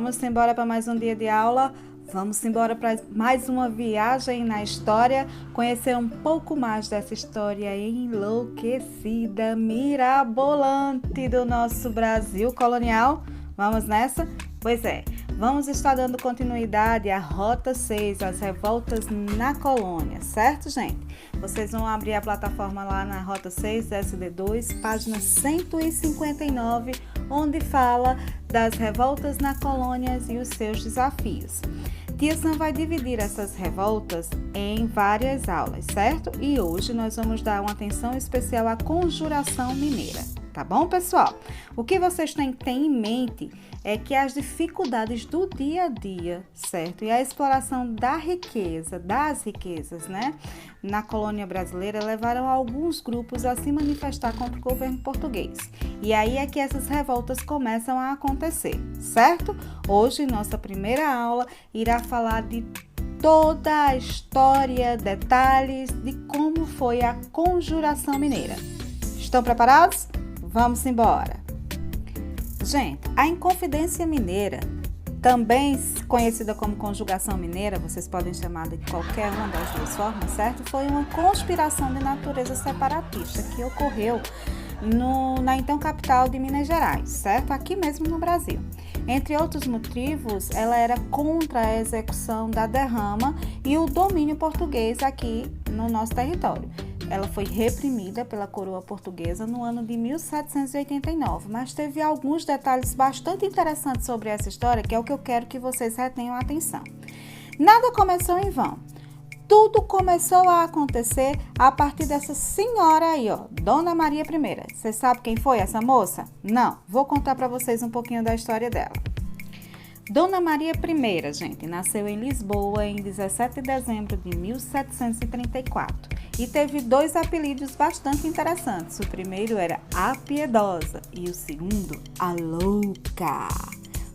Vamos embora para mais um dia de aula? Vamos embora para mais uma viagem na história, conhecer um pouco mais dessa história enlouquecida, mirabolante do nosso Brasil colonial? Vamos nessa? Pois é, vamos estar dando continuidade à Rota 6, as revoltas na colônia, certo, gente? Vocês vão abrir a plataforma lá na Rota 6, SD2, página 159, onde fala das revoltas na colônia e os seus desafios. Tia Sam vai dividir essas revoltas em várias aulas, certo? E hoje nós vamos dar uma atenção especial à Conjuração Mineira. Tá bom, pessoal? O que vocês têm que ter em mente é que as dificuldades do dia a dia, certo? E a exploração das riquezas, né? Na colônia brasileira levaram alguns grupos a se manifestar contra o governo português. E aí é que essas revoltas começam a acontecer, certo? Hoje, nossa primeira aula irá falar de toda a história, detalhes de como foi a Conjuração Mineira. Estão preparados? Vamos embora! Gente, a Inconfidência Mineira, também conhecida como Conjugação Mineira, vocês podem chamar de qualquer uma das duas formas, certo? Foi uma conspiração de natureza separatista que ocorreu na então capital de Minas Gerais, certo? Aqui mesmo no Brasil. Entre outros motivos, ela era contra a execução da derrama e o domínio português aqui no nosso território. Ela foi reprimida pela coroa portuguesa no ano de 1789, mas teve alguns detalhes bastante interessantes sobre essa história, que é o que eu quero que vocês retenham a atenção. Nada começou em vão. Tudo começou a acontecer a partir dessa senhora aí, ó, Dona Maria I. Você sabe quem foi essa moça? Não, vou contar para vocês um pouquinho da história dela. Dona Maria I, gente, nasceu em Lisboa em 17 de dezembro de 1734 e teve dois apelidos bastante interessantes. O primeiro era a Piedosa e o segundo, a Louca.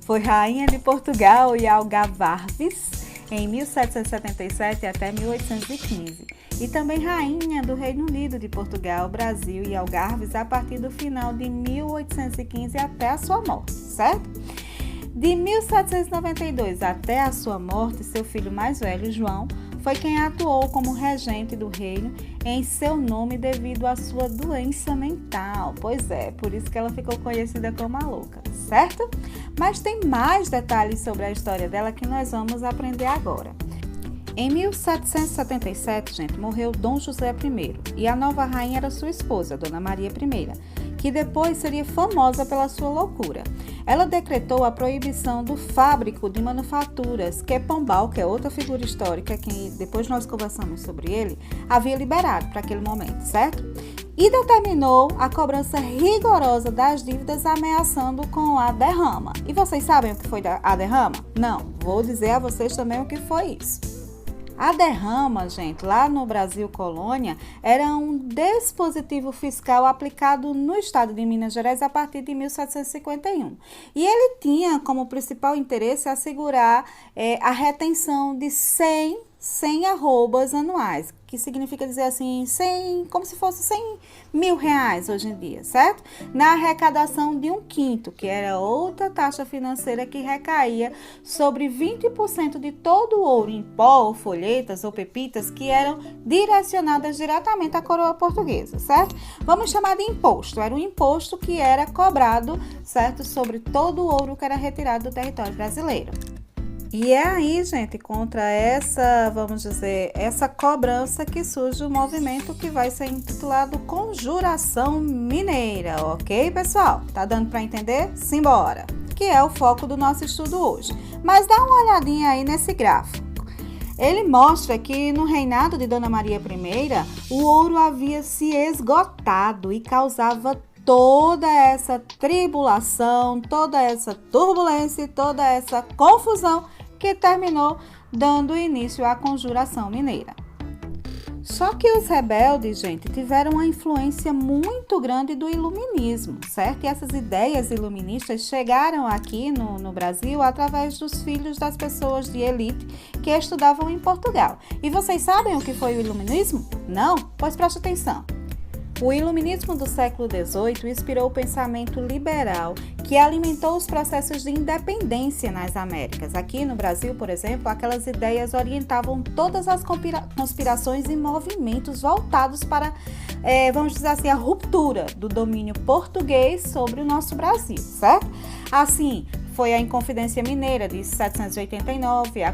Foi rainha de Portugal e Algarves em 1777 até 1815 e também rainha do Reino Unido de Portugal, Brasil e Algarves a partir do final de 1815 até a sua morte, certo? De 1792 até a sua morte, seu filho mais velho, João, foi quem atuou como regente do reino em seu nome devido à sua doença mental. Pois é, por isso que ela ficou conhecida como a Louca, certo? Mas tem mais detalhes sobre a história dela que nós vamos aprender agora. Em 1777, gente, morreu Dom José I e a nova rainha era sua esposa, Dona Maria I, que depois seria famosa pela sua loucura. Ela decretou a proibição do fábrico de manufaturas que Pombal, que é outra figura histórica, que depois nós conversamos sobre ele, havia liberado para aquele momento, certo? E determinou a cobrança rigorosa das dívidas, ameaçando com a derrama. E vocês sabem o que foi a derrama? Não, vou dizer a vocês também o que foi isso. A derrama, gente, lá no Brasil colônia, era um dispositivo fiscal aplicado no estado de Minas Gerais a partir de 1751. E ele tinha como principal interesse assegurar a retenção de 100 arrobas anuais, que significa dizer assim, 100, como se fosse 100 mil reais hoje em dia, certo? Na arrecadação de 1/5, que era outra taxa financeira que recaía sobre 20% de todo o ouro em pó, ou folhetas ou pepitas que eram direcionadas diretamente à coroa portuguesa, certo? Vamos chamar de imposto, era um imposto que era cobrado, certo? Sobre todo o ouro que era retirado do território brasileiro. E é aí, gente, contra essa, vamos dizer, essa cobrança que surge o movimento que vai ser intitulado Conjuração Mineira, ok, pessoal? Tá dando para entender? Simbora! Que é o foco do nosso estudo hoje. Mas dá uma olhadinha aí nesse gráfico. Ele mostra que no reinado de Dona Maria I, o ouro havia se esgotado e causava toda essa tribulação, toda essa turbulência, toda essa confusão que terminou dando início à Conjuração Mineira. Só que os rebeldes, gente, tiveram uma influência muito grande do iluminismo, certo? E essas ideias iluministas chegaram aqui no Brasil através dos filhos das pessoas de elite que estudavam em Portugal. E vocês sabem o que foi o iluminismo? Não? Pois preste atenção. O iluminismo do século XVIII inspirou o pensamento liberal, que alimentou os processos de independência nas Américas. Aqui no Brasil, por exemplo, aquelas ideias orientavam todas as conspirações e movimentos voltados para, vamos dizer assim, a ruptura do domínio português sobre o nosso Brasil, certo? Assim, foi a Inconfidência Mineira de 1789, a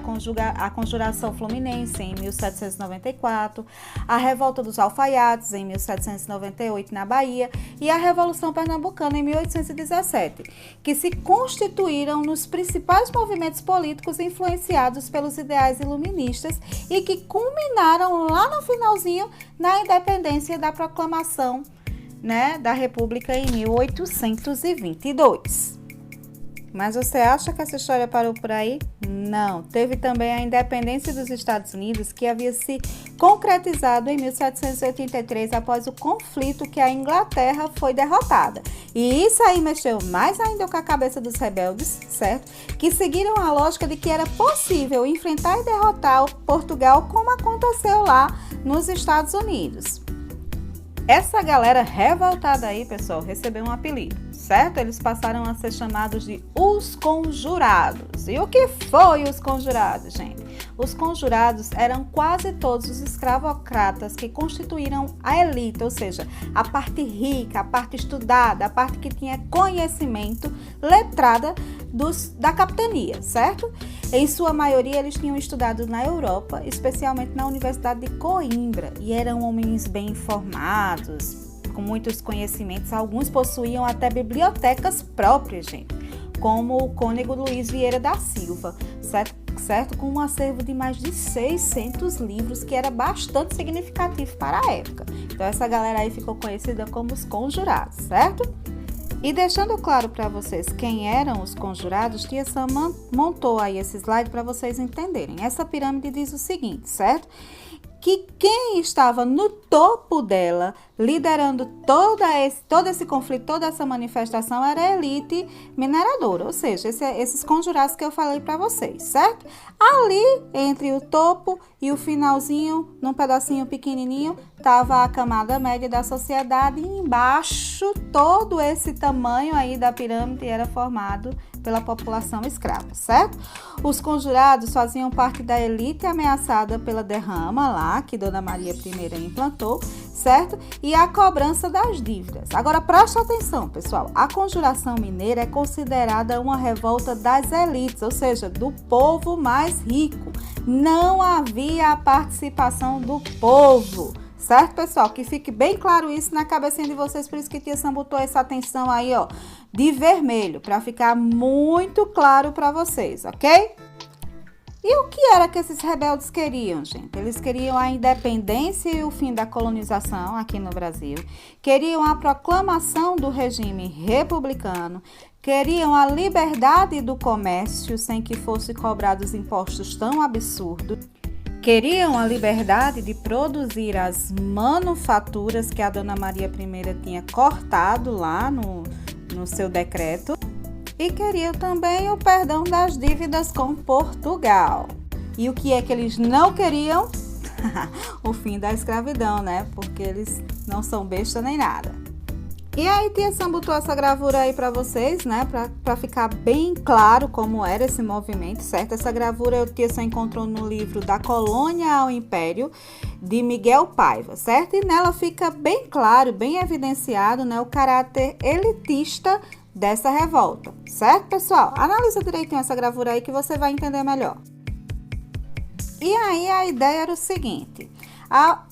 Conjuração Fluminense em 1794, a Revolta dos Alfaiates em 1798 na Bahia e a Revolução Pernambucana em 1817, que se constituíram nos principais movimentos políticos influenciados pelos ideais iluministas e que culminaram lá no finalzinho na independência da proclamação, né, da República em 1822. Mas você acha que essa história parou por aí? Não. Teve também a independência dos Estados Unidos, que havia se concretizado em 1783 após o conflito que a Inglaterra foi derrotada. E isso aí mexeu mais ainda com a cabeça dos rebeldes, certo? Que seguiram a lógica de que era possível enfrentar e derrotar o Portugal como aconteceu lá nos Estados Unidos. Essa galera revoltada aí, pessoal, recebeu um apelido, certo? Eles passaram a ser chamados de os conjurados. E o que foi os conjurados, gente? Os conjurados eram quase todos os escravocratas que constituíram a elite, ou seja, a parte rica, a parte estudada, a parte que tinha conhecimento, letrada da capitania, certo? Em sua maioria, eles tinham estudado na Europa, especialmente na Universidade de Coimbra, e eram homens bem informados, com muitos conhecimentos. Alguns possuíam até bibliotecas próprias, gente, como o cônego Luiz Vieira da Silva, certo? Com um acervo de mais de 600 livros, que era bastante significativo para a época. Então, essa galera aí ficou conhecida como os conjurados, certo? E deixando claro para vocês quem eram os conjurados, Tia Sam montou aí esse slide para vocês entenderem. Essa pirâmide diz o seguinte, certo? Que quem estava no topo dela, liderando todo esse conflito, toda essa manifestação, era a elite mineradora, ou seja, esses conjurados que eu falei para vocês, certo? Ali, entre o topo e o finalzinho, num pedacinho pequenininho, estava a camada média da sociedade, e embaixo, todo esse tamanho aí da pirâmide era formado pela população escrava, certo? Os conjurados faziam parte da elite ameaçada pela derrama lá, que Dona Maria I implantou, certo? E a cobrança das dívidas. Agora, preste atenção, pessoal. A Conjuração Mineira é considerada uma revolta das elites, ou seja, do povo mais rico. Não havia a participação do povo. Certo, pessoal? Que fique bem claro isso na cabecinha de vocês, por isso que Tia Sam botou essa atenção aí, ó, de vermelho, para ficar muito claro para vocês, ok? E o que era que esses rebeldes queriam, gente? Eles queriam a independência e o fim da colonização aqui no Brasil, queriam a proclamação do regime republicano, queriam a liberdade do comércio sem que fossem cobrados impostos tão absurdos, queriam a liberdade de produzir as manufaturas que a Dona Maria I tinha cortado lá no seu decreto e queriam também o perdão das dívidas com Portugal. E o que é que eles não queriam? O fim da escravidão, né? Porque eles não são besta nem nada. E aí, Tia Sam botou essa gravura aí para vocês, né? Para ficar bem claro como era esse movimento, certo? Essa gravura a Tia Sam encontrou no livro Da Colônia ao Império, de Miguel Paiva, certo? E nela fica bem claro, bem evidenciado, né, o caráter elitista dessa revolta, certo, pessoal? Analisa direitinho essa gravura aí que você vai entender melhor. E aí, a ideia era o seguinte: a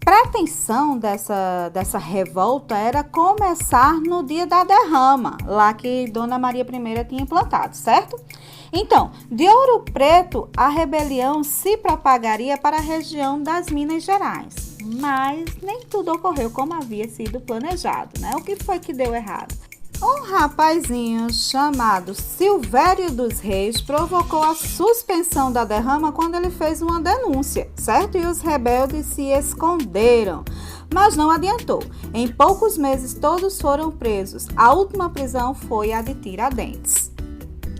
pretensão dessa revolta era começar no dia da derrama, lá que Dona Maria I tinha implantado, certo? Então, de Ouro Preto, a rebelião se propagaria para a região das Minas Gerais, mas nem tudo ocorreu como havia sido planejado, né? O que foi que deu errado? Um rapazinho chamado Silvério dos Reis provocou a suspensão da derrama quando ele fez uma denúncia, certo? E os rebeldes se esconderam, mas não adiantou. Em poucos meses todos foram presos. A última prisão foi a de Tiradentes.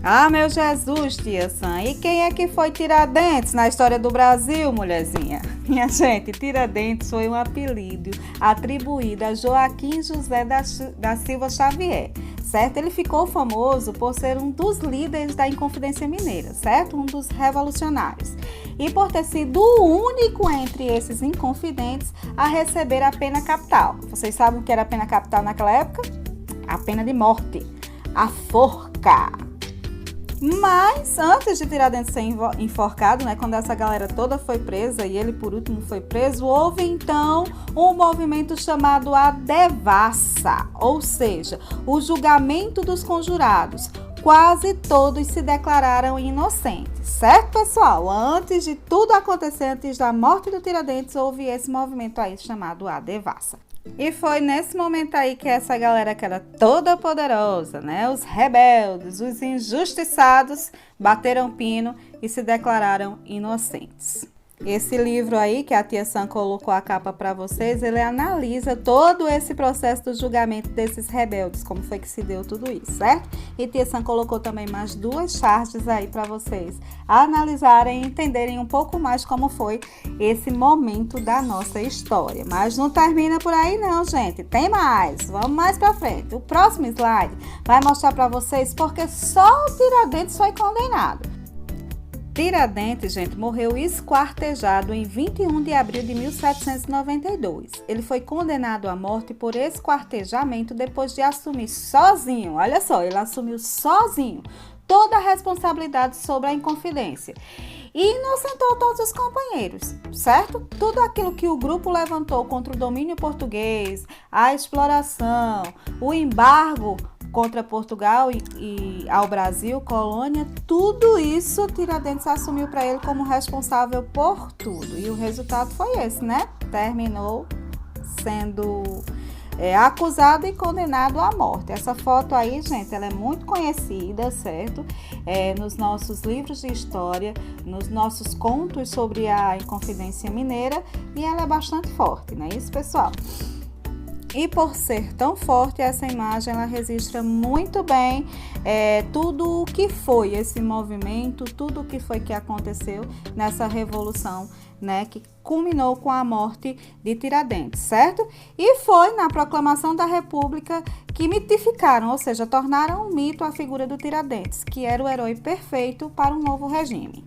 Ah, meu Jesus, tia Sam, e quem é que foi Tiradentes na história do Brasil, mulherzinha? Minha gente, Tiradentes foi um apelido atribuído a Joaquim José da Silva Xavier, certo? Ele ficou famoso por ser um dos líderes da Inconfidência Mineira, certo? Um dos revolucionários. E por ter sido o único entre esses inconfidentes a receber a pena capital. Vocês sabem o que era a pena capital naquela época? A pena de morte, a forca. Mas antes de Tiradentes ser enforcado, né, quando essa galera toda foi presa e ele por último foi preso, houve então um movimento chamado a devassa, ou seja, o julgamento dos conjurados. Quase todos se declararam inocentes, certo, pessoal? Antes de tudo acontecer, antes da morte do Tiradentes, houve esse movimento aí chamado a devassa. E foi nesse momento aí que essa galera que era toda poderosa, né? Os rebeldes, os injustiçados, bateram pino e se declararam inocentes. Esse livro aí, que a tia Sam colocou a capa para vocês, ele analisa todo esse processo do julgamento desses rebeldes, como foi que se deu tudo isso, certo? E tia Sam colocou também mais 2 charges aí para vocês analisarem e entenderem um pouco mais como foi esse momento da nossa história. Mas não termina por aí não, gente, tem mais, vamos mais para frente. O próximo slide vai mostrar para vocês porque só o Tiradentes foi condenado. Tiradentes, gente, morreu esquartejado em 21 de abril de 1792. Ele foi condenado à morte por esquartejamento depois de assumir sozinho, olha só, ele assumiu sozinho toda a responsabilidade sobre a Inconfidência e inocentou todos os companheiros, certo? Tudo aquilo que o grupo levantou contra o domínio português, a exploração, o embargo contra Portugal e ao Brasil, colônia, tudo isso Tiradentes assumiu para ele como responsável por tudo. E o resultado foi esse, né? Terminou sendo acusado e condenado à morte. Essa foto aí, gente, ela é muito conhecida, certo? Nos nossos livros de história, nos nossos contos sobre a Inconfidência Mineira, e ela é bastante forte, não é isso, pessoal? E por ser tão forte, essa imagem ela registra muito bem tudo o que foi esse movimento, tudo o que foi que aconteceu nessa revolução, né, que culminou com a morte de Tiradentes, certo? E foi na proclamação da República que mitificaram, ou seja, tornaram um mito a figura do Tiradentes, que era o herói perfeito para um novo regime.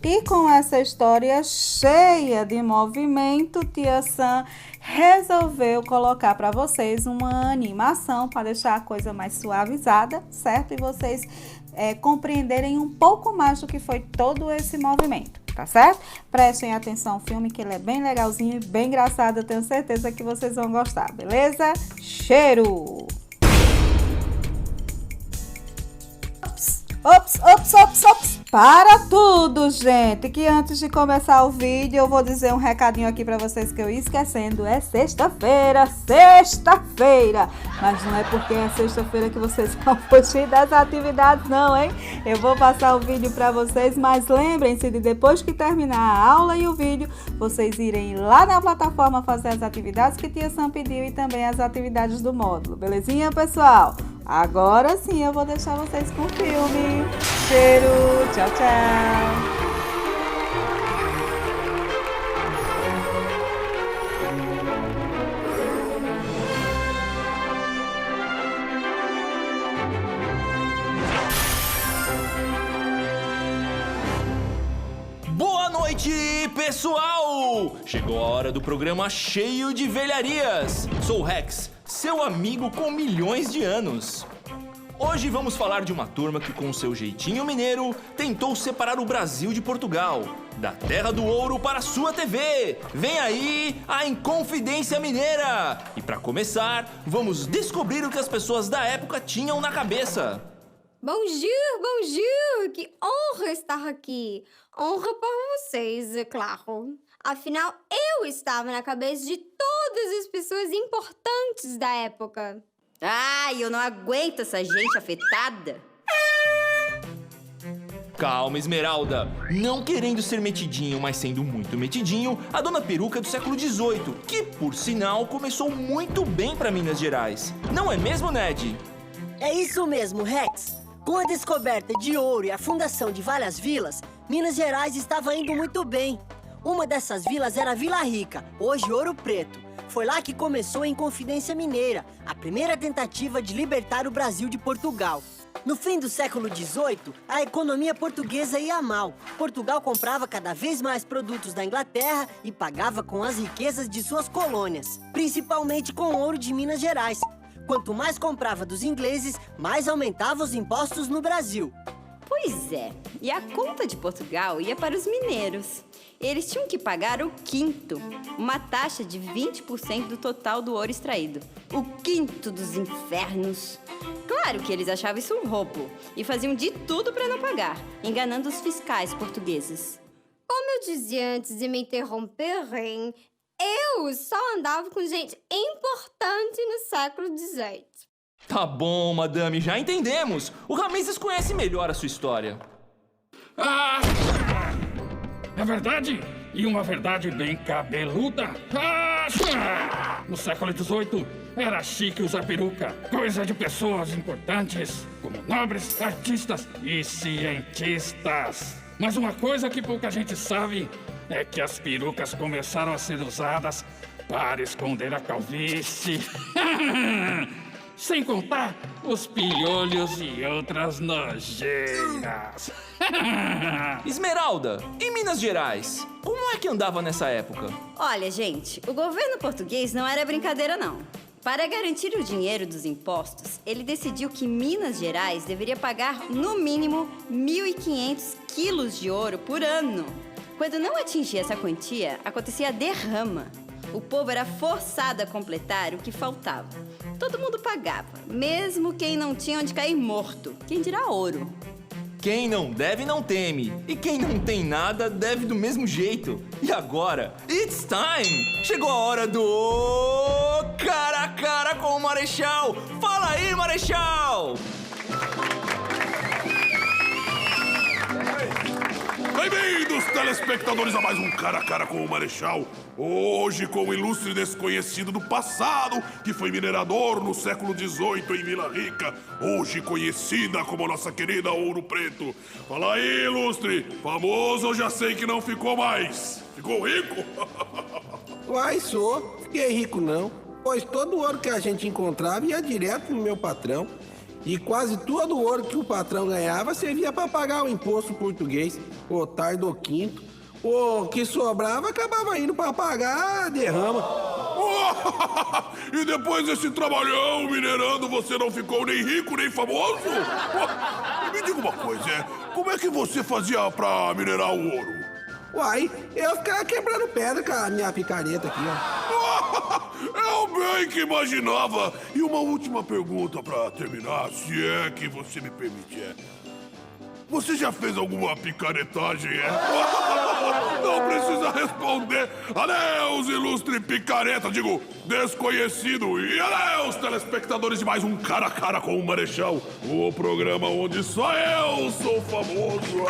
E com essa história cheia de movimento, tia Sam resolveu colocar para vocês uma animação para deixar a coisa mais suavizada, certo? E vocês compreenderem um pouco mais do que foi todo esse movimento, tá certo? Prestem atenção ao filme, que ele é bem legalzinho e bem engraçado. Eu tenho certeza que vocês vão gostar, beleza? Cheiro! Ops! Para tudo, gente, que antes de começar o vídeo eu vou dizer um recadinho aqui para vocês que eu ia esquecendo. É sexta-feira! Mas não é porque é sexta-feira que vocês vão fugir das atividades não, hein? Eu vou passar o vídeo para vocês, mas lembrem-se de depois que terminar a aula e o vídeo, vocês irem lá na plataforma fazer as atividades que tia Sam pediu e também as atividades do módulo, belezinha, pessoal? Agora sim eu vou deixar vocês com o filme. Cheiro, tchau, tchau. Boa noite, pessoal! Chegou a hora do programa cheio de velharias. Sou o Rex, seu amigo com milhões de anos. Hoje vamos falar de uma turma que, com seu jeitinho mineiro, tentou separar o Brasil de Portugal, da Terra do Ouro para a sua TV. Vem aí a Inconfidência Mineira! E para começar, vamos descobrir o que as pessoas da época tinham na cabeça. Bonjour! Que honra estar aqui! Honra para vocês, é claro. Afinal, eu estava na cabeça de todas as pessoas importantes da época. Ai, eu não aguento essa gente afetada. Calma, Esmeralda. Não querendo ser metidinho, mas sendo muito metidinho, a Dona Peruca é do século XVIII, que, por sinal, começou muito bem para Minas Gerais. Não é mesmo, Ned? É isso mesmo, Rex. Com a descoberta de ouro e a fundação de várias vilas, Minas Gerais estava indo muito bem. Uma dessas vilas era Vila Rica, hoje Ouro Preto. Foi lá que começou a Inconfidência Mineira, a primeira tentativa de libertar o Brasil de Portugal. No fim do século XVIII, a economia portuguesa ia mal. Portugal comprava cada vez mais produtos da Inglaterra e pagava com as riquezas de suas colônias, principalmente com ouro de Minas Gerais. Quanto mais comprava dos ingleses, mais aumentava os impostos no Brasil. Pois é, e a conta de Portugal ia para os mineiros. Eles tinham que pagar o quinto, uma taxa de 20% do total do ouro extraído. O quinto dos infernos. Claro que eles achavam isso um roubo e faziam de tudo para não pagar, enganando os fiscais portugueses. Como eu dizia antes de me interromperem, eu só andava com gente importante no século XVIII. Tá bom, madame, já entendemos. O Ramesses conhece melhor a sua história. Ah! É verdade? E uma verdade bem cabeluda. Ah! No século XVIII, era chique usar peruca. Coisa de pessoas importantes, como nobres, artistas e cientistas. Mas uma coisa que pouca gente sabe é que as perucas começaram a ser usadas para esconder a calvície. Sem contar os piolhos e outras nojeiras. Esmeralda, em Minas Gerais, como é que andava nessa época? Olha, gente, o governo português não era brincadeira, não. Para garantir o dinheiro dos impostos, ele decidiu que Minas Gerais deveria pagar, no mínimo, 1.500 quilos de ouro por ano. Quando não atingia essa quantia, acontecia a derrama. O povo era forçado a completar o que faltava. Todo mundo pagava, mesmo quem não tinha onde cair morto. Quem dirá ouro? Quem não deve não teme, e quem não tem nada deve do mesmo jeito. E agora, it's time! Chegou a hora do cara a cara com o Marechal. Fala aí, Marechal! Bem-vindos, telespectadores, a mais um Cara a Cara com o Marechal. Hoje com o ilustre desconhecido do passado, que foi minerador no século XVIII em Vila Rica, hoje conhecida como nossa querida Ouro Preto. Fala aí, ilustre, famoso eu já sei que não ficou mais. Ficou rico? Uai, sou. Fiquei rico não, pois todo o ouro que a gente encontrava ia direto no meu patrão. E quase todo o ouro que o patrão ganhava servia para pagar o imposto português, o tardo quinto. O que sobrava acabava indo para pagar a derrama. E depois desse trabalhão minerando, você não ficou nem rico nem famoso? Me diga uma coisa, como é que você fazia pra minerar o ouro? Uai, eu ficava quebrando pedra com a minha picareta aqui, ó. Eu bem que imaginava. E uma última pergunta pra terminar, se é que você me permite, Você já fez alguma picaretagem, Não precisa responder. Adeus, ilustre picareta, digo, desconhecido. E adeus, telespectadores de mais um Cara a Cara com o Marechal, o programa onde só eu sou famoso.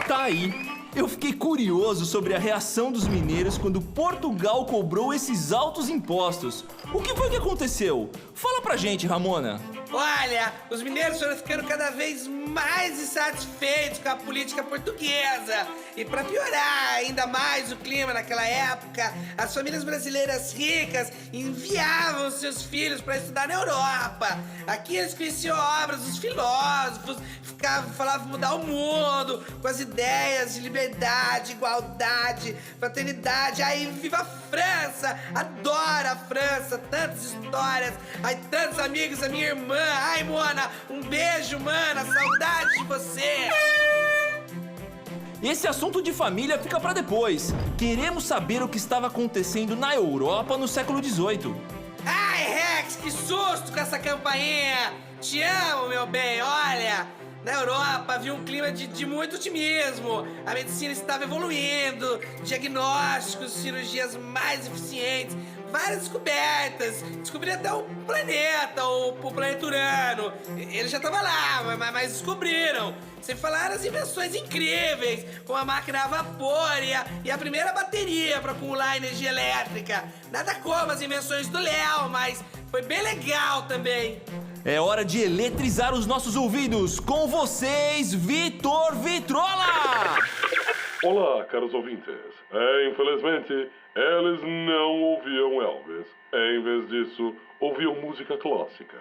Tá aí. Eu fiquei curioso sobre a reação dos mineiros quando Portugal cobrou esses altos impostos. O que foi que aconteceu? Fala pra gente, Ramona. Olha, os mineiros foram ficando cada vez mais insatisfeitos com a política portuguesa. E para piorar ainda mais o clima naquela época, as famílias brasileiras ricas enviavam seus filhos para estudar na Europa. Aqui eles conheciam obras dos filósofos, falavam mudar o mundo, com as ideias de liberdade, igualdade, fraternidade. Aí, viva a França! Adoro a França! Tantas histórias, ai, tantos amigos, a minha irmã. Ai, Mona, um beijo, mana, saudade de você. Esse assunto de família fica pra depois. Queremos saber o que estava acontecendo na Europa no século XVIII. Ai, Rex, que susto com essa campainha. Te amo, meu bem, olha. Na Europa havia um clima de muito otimismo. A medicina estava evoluindo, diagnósticos, cirurgias mais eficientes, várias descobertas. Descobriram até o planeta, o planeta Urano. Ele já estava lá, mas descobriram. Sem falar as invenções incríveis, como a máquina a vapor e a primeira bateria para acumular energia elétrica. Nada como as invenções do Léo, mas foi bem legal também. É hora de eletrizar os nossos ouvidos. Com vocês, Vitor Vitrola! Olá, caros ouvintes. Infelizmente, eles não ouviam Elvis. Em vez disso, ouviam música clássica,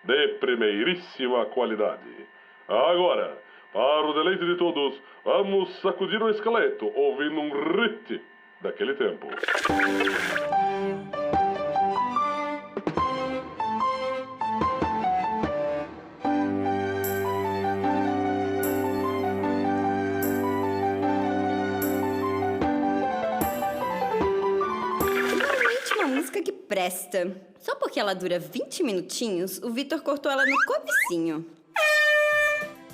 de primeiríssima qualidade. Agora, para o deleite de todos, vamos sacudir o esqueleto ouvindo um hit daquele tempo. Música que presta. Só porque ela dura 20 minutinhos, o Vitor cortou ela no comecinho.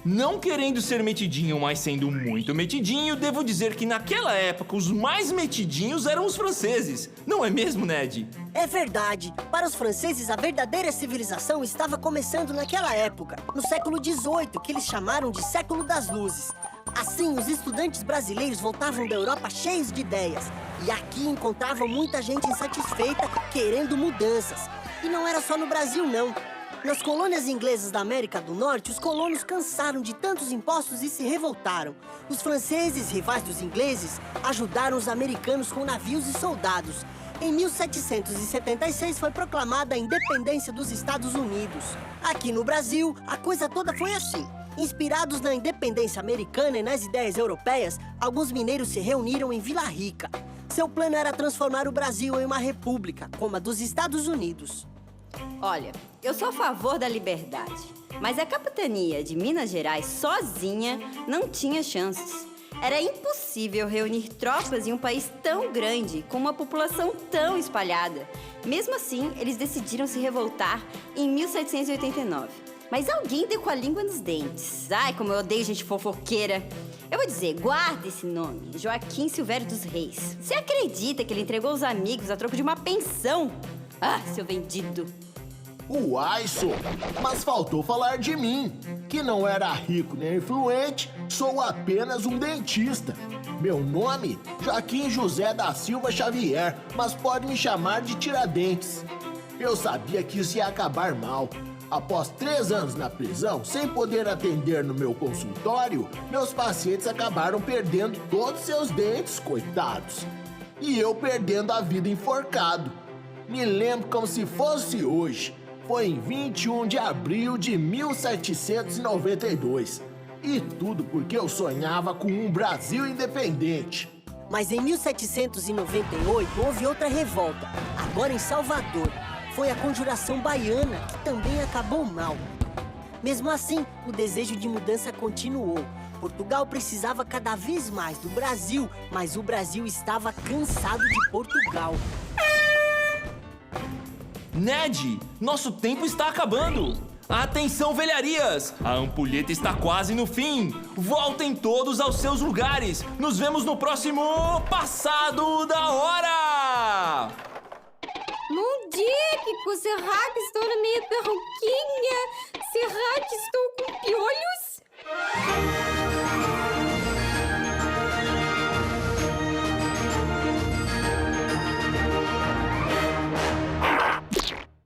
Não querendo ser metidinho, mas sendo muito metidinho, devo dizer que naquela época os mais metidinhos eram os franceses. Não é mesmo, Ned? É verdade. Para os franceses, a verdadeira civilização estava começando naquela época, no século XVIII, que eles chamaram de Século das Luzes. Assim, os estudantes brasileiros voltavam da Europa cheios de ideias. E aqui encontravam muita gente insatisfeita, querendo mudanças. E não era só no Brasil, não. Nas colônias inglesas da América do Norte, os colonos cansaram de tantos impostos e se revoltaram. Os franceses, rivais dos ingleses, ajudaram os americanos com navios e soldados. Em 1776 foi proclamada a independência dos Estados Unidos. Aqui no Brasil, a coisa toda foi assim. Inspirados na independência americana e nas ideias europeias, alguns mineiros se reuniram em Vila Rica. Seu plano era transformar o Brasil em uma república, como a dos Estados Unidos. Olha, eu sou a favor da liberdade, mas a capitania de Minas Gerais sozinha não tinha chances. Era impossível reunir tropas em um país tão grande, com uma população tão espalhada. Mesmo assim, eles decidiram se revoltar em 1789. Mas alguém deu com a língua nos dentes. Ai, como eu odeio gente fofoqueira. Eu vou dizer, guarda esse nome, Joaquim Silvério dos Reis. Você acredita que ele entregou os amigos a troco de uma pensão? Ah, seu vendido. Uai, só, mas faltou falar de mim, que não era rico nem influente, sou apenas um dentista. Meu nome, Joaquim José da Silva Xavier, mas pode me chamar de Tiradentes. Eu sabia que isso ia acabar mal. Após 3 anos na prisão, sem poder atender no meu consultório, meus pacientes acabaram perdendo todos seus dentes, coitados. E eu perdendo a vida enforcado. Me lembro como se fosse hoje. Foi em 21 de abril de 1792. E tudo porque eu sonhava com um Brasil independente. Mas em 1798 houve outra revolta, agora em Salvador. Foi a Conjuração Baiana, que também acabou mal. Mesmo assim, o desejo de mudança continuou. Portugal precisava cada vez mais do Brasil, mas o Brasil estava cansado de Portugal. Ned, nosso tempo está acabando. Atenção, velharias! A ampulheta está quase no fim. Voltem todos aos seus lugares. Nos vemos no próximo Passado da Hora! Bom dia, Kiko. Será que estou na minha perruquinha? Será que estou com piolhos?